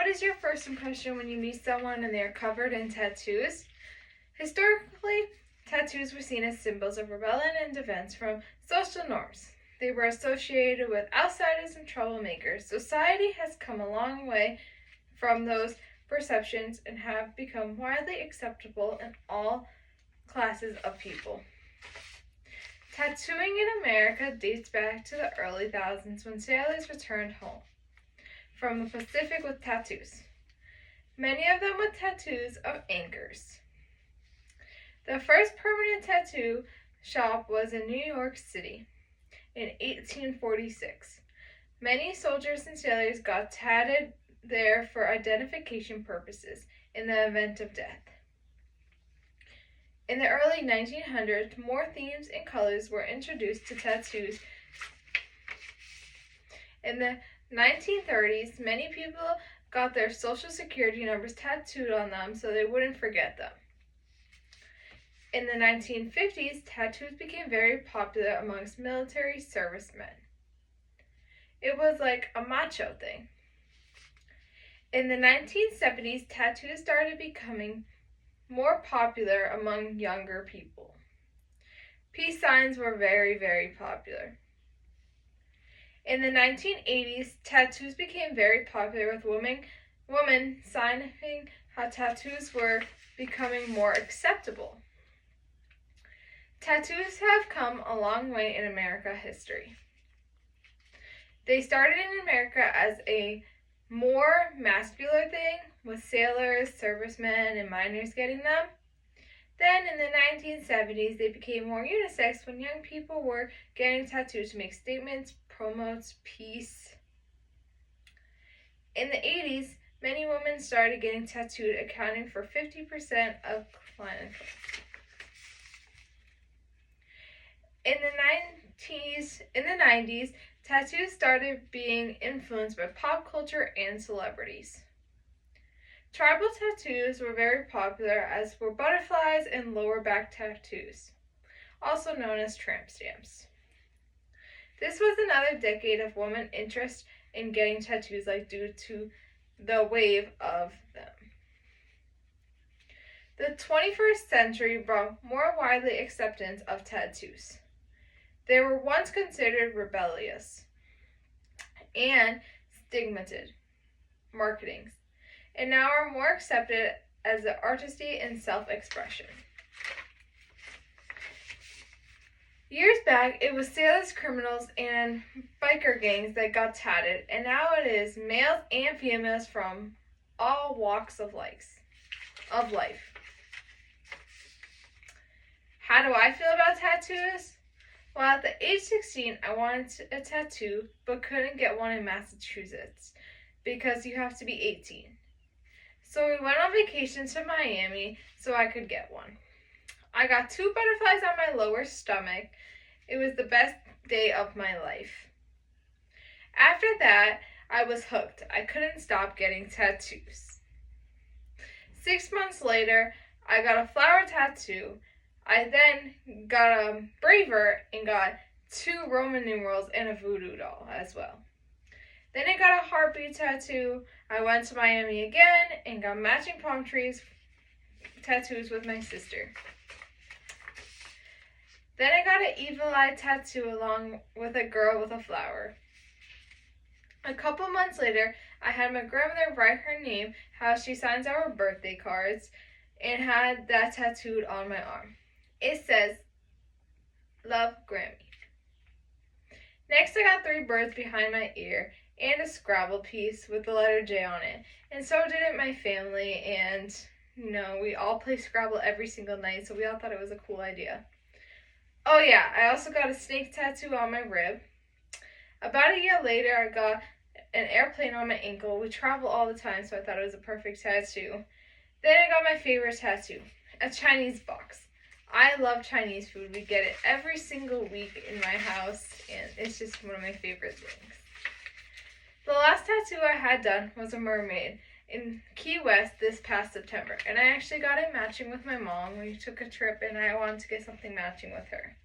is your first impression when you meet someone and they are covered in tattoos? Historically, tattoos were seen as symbols of rebellion and defense from social norms. They were associated with outsiders and troublemakers. Society has come a long way from those perceptions and have become widely acceptable in all classes of people. Tattooing in America dates back to the early thousands when sailors returned home from the Pacific with tattoos, many of them with tattoos of anchors. The first permanent tattoo shop was in New York City in 1846. Many soldiers and sailors got tatted there for identification purposes in the event of death. In the early 1900s, more themes and colors were introduced to tattoos. In the 1930s, many people got their social security numbers tattooed on them so they wouldn't forget them. In the 1950s, tattoos became very popular amongst military servicemen. It was like a macho thing. In the 1970s, tattoos started becoming more popular among younger people. Peace signs were very, very popular. In the 1980s, tattoos became very popular with women signing how tattoos were becoming more acceptable. Tattoos have come a long way in American history. They started in America as a more masculine thing, with sailors, servicemen, and miners getting them. Then in the 1970s, they became more unisex when young people were getting tattoos to make statements, promote peace. In the 80s, many women started getting tattooed, accounting for 50% of clientele. In the 90s, tattoos started being influenced by pop culture and celebrities. Tribal tattoos were very popular, as were butterflies and lower back tattoos, also known as tramp stamps. This was another decade of women interest in getting tattoos due to the wave of them. The 21st century brought more widely acceptance of tattoos. They were once considered rebellious and stigmatized marketing, and now are more accepted as the artistry and self-expression. Years back, it was sailors, criminals, and biker gangs that got tatted, and now it is males and females from all walks of life. How do I feel about tattoos? Well, at the age 16, I wanted a tattoo, but couldn't get one in Massachusetts because you have to be 18. So we went on vacation to Miami so I could get one. I got 2 butterflies on my lower stomach. It was the best day of my life. After that, I was hooked. I couldn't stop getting tattoos. 6 months later, I got a flower tattoo. I then got a braver and got 2 Roman numerals and a voodoo doll as well. Then I got a heartbeat tattoo. I went to Miami again and got matching palm trees tattoos with my sister. Then I got an evil eye tattoo along with a girl with a flower. A couple months later, I had my grandmother write her name, how she signs our birthday cards, and had that tattooed on my arm. It says, "Love, Grammy." Next, I got 3 birds behind my ear and a Scrabble piece with the letter J on it. And so did my family, and we all play Scrabble every single night, so we all thought it was a cool idea. Oh yeah, I also got a snake tattoo on my rib. About a year later, I got an airplane on my ankle. We travel all the time, so I thought it was a perfect tattoo. Then I got my favorite tattoo, a Chinese box. I love Chinese food. We get it every single week in my house, and it's just one of my favorite things. The last tattoo I had done was a mermaid in Key West this past September, and I actually got it matching with my mom. We took a trip, and I wanted to get something matching with her.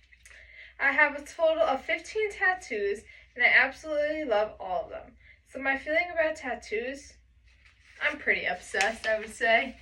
I have a total of 15 tattoos, and I absolutely love all of them. So my feeling about tattoos, I'm pretty obsessed, I would say.